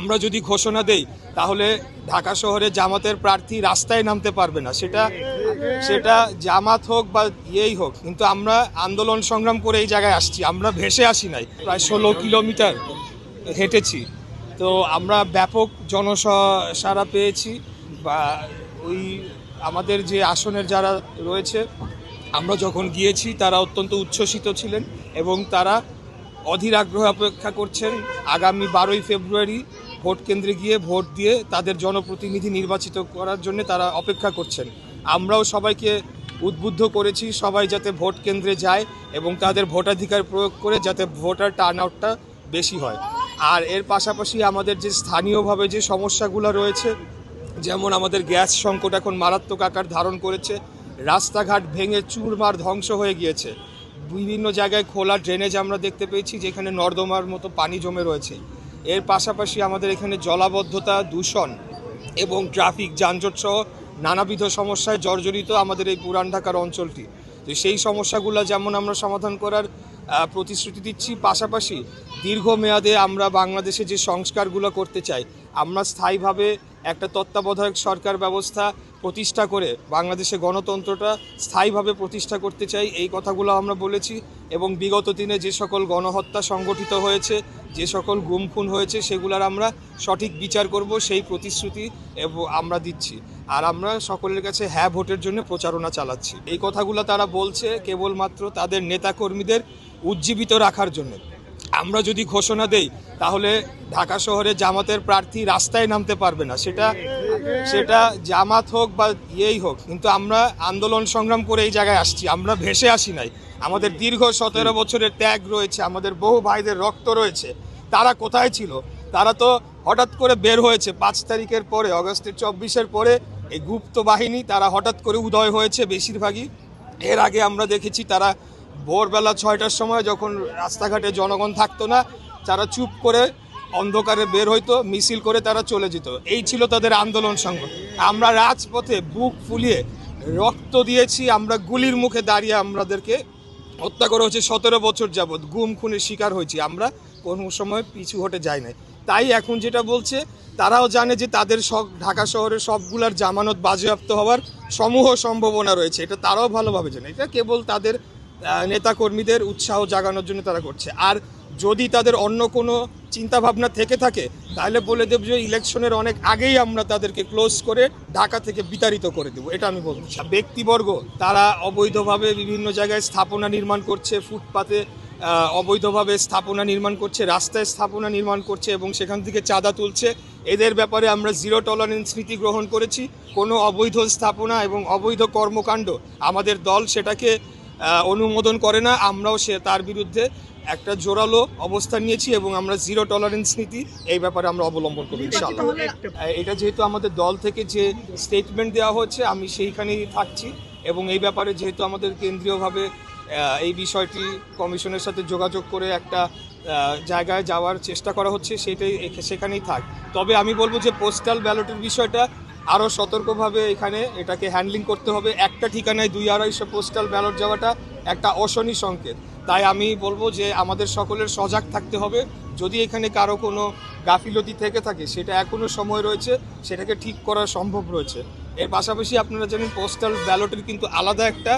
আমরা যদি ঘোষণা দেই তাহলে ঢাকা শহরে জামাতের প্রার্থী রাস্তায় নামতে পারবে না। সেটা জামাত হোক বা ইয়েই হোক, কিন্তু আমরা আন্দোলন সংগ্রাম করে এই জায়গায় আসছি, আমরা ভেসে আসি নাই। প্রায় 16 কিলোমিটার হেঁটেছি, তো আমরা ব্যাপক জনসাড়া পেয়েছি। বা ওই আমাদের যে আসনের যারা রয়েছে, আমরা যখন গিয়েছি তারা অত্যন্ত উচ্ছ্বসিত ছিলেন এবং তারা অধীর আগ্রহে অপেক্ষা করছেন আগামী 12ই ফেব্রুয়ারি ভোট কেন্দ্রে গিয়ে ভোট দিয়ে তাদের জনপ্রতিনিধি নির্বাচিত করার জন্য তারা অপেক্ষা করছেন। আমরাও সবাইকে উদ্বুদ্ধ করেছি সবাই যাতে ভোট কেন্দ্রে যায় এবং তাদের ভোটাধিকার প্রয়োগ করে যাতে ভোটার টার্ন আউটটা বেশি হয়। আর এর পাশাপাশি আমাদের যে স্থানীয়ভাবে যে সমস্যাগুলো রয়েছে, যেমন আমাদের গ্যাস সংকট এখন মারাত্মক আকার ধারণ করেছে, রাস্তাঘাট ভেঙে চুরমার ধ্বংস হয়ে গিয়েছে, বিভিন্ন জায়গায় খোলা ড্রেনেজ আমরা দেখতে পেয়েছি যেখানে নর্দমার মতো পানি জমে রয়েছে। এর পাশাপাশি আমাদের এখানে জলাবদ্ধতা, দূষণ এবং ট্রাফিক যানজট সহ নানাবিধ সমস্যায় জর্জরিত আমাদের এই পুরান ঢাকার অঞ্চলটি। তো সেই সমস্যাগুলো যেমন আমরা সমাধান করার প্রতিশ্রুতি দিচ্ছি, পাশাপাশি দীর্ঘমেয়াদে আমরা বাংলাদেশে যে সংস্কারগুলো করতে চাই, আমরা স্থায়ীভাবে একটা তত্ত্বাবধায়ক সরকার ব্যবস্থা প্রতিষ্ঠা করে বাংলাদেশে গণতন্ত্রটা স্থায়ীভাবে প্রতিষ্ঠা করতে চাই, এই কথাগুলো আমরা বলেছি। এবং বিগত দিনে যে সকল গণহত্যা সংগঠিত হয়েছে, যে সকল গুম খুন হয়েছে, সেগুলোর আমরা সঠিক বিচার করব, সেই প্রতিশ্রুতি আমরা দিচ্ছি। আর আমরা সকলের কাছে হ্যাঁ ভোটের জন্য প্রচারণা চালাচ্ছি। এই কথাগুলো তারা বলছে কেবলমাত্র তাদের নেতাকর্মীদের উজ্জীবিত রাখার জন্য। আমরা যদি ঘোষণা দেই তাহলে ঢাকা শহরে জামাতের প্রার্থী রাস্তায় নামতে পারবে না। সেটা জামাত হোক বা ইয়েই হোক, কিন্তু আমরা আন্দোলন সংগ্রাম করে এই জায়গায় আসছি, আমরা ভেসে আসি নাই। আমাদের দীর্ঘ 17 বছরের ত্যাগ রয়েছে, আমাদের বহু ভাইদের রক্ত রয়েছে। তারা কোথায় ছিল? তারা তো হঠাৎ করে বের হয়েছে 5 তারিখের পরে, অগস্টের 24-এর পরে এই গুপ্ত বাহিনী তারা হঠাৎ করে উদয় হয়েছে বেশিরভাগই। এর আগে আমরা দেখেছি তারা ভোরবেলা 6টার সময় যখন রাস্তাঘাটে জনগণ থাকতো না, তারা চুপ করে অন্ধকারে বের হইতো, মিছিল করে তারা চলে যেত। এই ছিল তাদের আন্দোলন সংগঠন। আমরা রাজপথে বুক ফুলিয়ে রক্ত দিয়েছি, আমরা গুলির মুখে দাঁড়িয়ে আমাদেরকে হত্যা করা হচ্ছে 17 বছর যাবৎ, গুম খুনের শিকার হয়েছি, আমরা কোনো সময় পিছু হটে যাই নাই। তাই এখন যেটা বলছে, তারাও জানে যে তাদের ঢাকা শহরের সবগুলার জামানত বাজেয়াপ্ত হওয়ার সমূহ সম্ভাবনা রয়েছে, এটা তারাও ভালোভাবে জানে। এটা কেবল তাদের নেতাকর্মীদের উৎসাহ জাগানোর জন্য তারা করছে। আর যদি তাদের অন্য কোনো চিন্তাভাবনা থেকে থাকে তাহলে বলে দেব যে ইলেকশনের অনেক আগেই আমরা তাদেরকে ক্লোজ করে ঢাকা থেকে বিতাড়িত করে দেবো, এটা আমি বলতে চাই। ব্যক্তিবর্গ তারা অবৈধভাবে বিভিন্ন জায়গায় স্থাপনা নির্মাণ করছে, ফুটপাতে অবৈধভাবে স্থাপনা নির্মাণ করছে, রাস্তায় স্থাপনা নির্মাণ করছে এবং সেখান থেকে চাঁদা তুলছে। এদের ব্যাপারে আমরা জিরো টলারেন্স নীতি গ্রহণ করেছি। কোনো অবৈধ স্থাপনা এবং অবৈধ কর্মকাণ্ড আমাদের দল সেটাকে অনুমোদন করে না। আমরাও তার বিরুদ্ধে একটা জোরালো অবস্থান নিয়েছি এবং আমরা জিরো টলারেন্স নীতি এই ব্যাপারে আমরা অবলম্বন করি ইনশাআল্লাহ। এটা যেহেতু আমাদের দল থেকে যে স্টেটমেন্ট দেওয়া হচ্ছে, আমি সেইখানেই থাকছি এবং এই ব্যাপারে যেহেতু আমাদের কেন্দ্রীয়ভাবে এই বিষয়টি কমিশনের সাথে যোগাযোগ করে একটা জায়গায় যাওয়ার চেষ্টা করা হচ্ছে, সেখানেই থাক। তবে আমি বলবো যে পোস্টাল ব্যালটের বিষয়টা আরও সতর্কভাবে এটাকে হ্যান্ডলিং করতে হবে। একটা ঠিকানায় 200-250 পোস্টাল ব্যালট যাওয়াটা একটা অশনি সংকেত। তাই আমি বলবো যে আমাদের সকলের সজাগ থাকতে হবে। যদি এখানে কারো কোনো গাফিলতি থেকে থাকে, সেটা এখনও সময় রয়েছে, সেটাকে ঠিক করা সম্ভব রয়েছে। এর পাশাপাশি আপনারা জানেন পোস্টাল ব্যালটের কিন্তু আলাদা একটা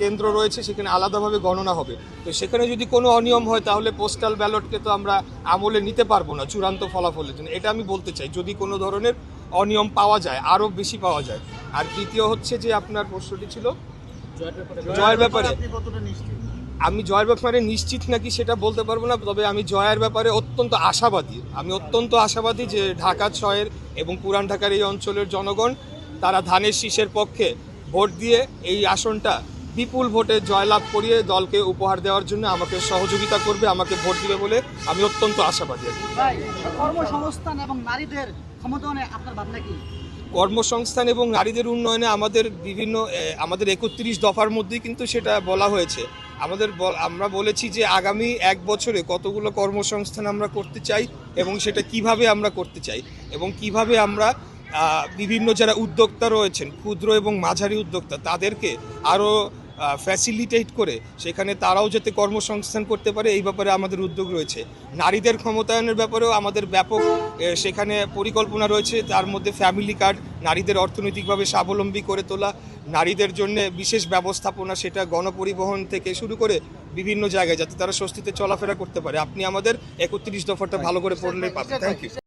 কেন্দ্র রয়েছে, সেখানে আলাদাভাবে গণনা হবে। তো সেখানে যদি কোনো অনিয়ম হয় তাহলে পোস্টাল ব্যালটকে তো আমরা আমলে নিতে পারবো না চূড়ান্ত ফলাফলের জন্য, এটা আমি বলতে চাই। যদি কোনো ধরনের অনিয়ম পাওয়া যায়, আরও বেশি পাওয়া যায়। আর দ্বিতীয় হচ্ছে যে আপনার প্রশ্নটি ছিল জয়ের ব্যাপারে। আমি জয়ের ব্যাপারে নিশ্চিত নাকি সেটা বলতে পারবো না, তবে আমি জয়ের ব্যাপারে অত্যন্ত আশাবাদী যে ঢাকা 6 এবং পুরান ঢাকার এই অঞ্চলের জনগণ তারা ধানের শীষের পক্ষে ভোট দিয়ে এই আসনটা বিপুল ভোটে জয়লাভ করিয়ে দলকে উপহার দেওয়ার জন্য আমাকে সহযোগিতা করবে, আমাকে ভোট দিবে বলে আমি অত্যন্ত আশাবাদী। কর্মসংস্থান এবং নারীদের ক্ষমতায়নে আপনার ভাবনা কি? কর্মসংস্থান এবং নারীদের উন্নয়নে আমাদের 31 দফার মধ্যেই কিন্তু সেটা বলা হয়েছে। আমরা বলেছি যে আগামী 1 বছরে কতগুলো কর্মসংস্থান আমরা করতে চাই এবং সেটা কিভাবে আমরা করতে চাই এবং কিভাবে আমরা বিভিন্ন যারা উদ্যোক্তা রয়েছেন, ক্ষুদ্র এবং মাঝারি উদ্যোক্তা, তাদেরকে আরও ফ্যাসিলিটেট করে সেখানে তারাও যাতে কর্মসংস্থান করতে পারে এই ব্যাপারে আমাদের উদ্যোগ রয়েছে। নারীদের ক্ষমতায়নের ব্যাপারেও আমাদের ব্যাপক সেখানে পরিকল্পনা রয়েছে। তার মধ্যে ফ্যামিলি কার্ড, নারীদের অর্থনৈতিকভাবে স্বাবলম্বী করে তোলা, নারীদের জন্য বিশেষ ব্যবস্থাপনা, সেটা গণপরিবহন থেকে শুরু করে বিভিন্ন জায়গায় যাতে তারা স্বস্তিতে চলাফেরা করতে পারে। আপনি আমাদের 31 দফাটা ভালো করে পড়লে পাবেন। Thank you.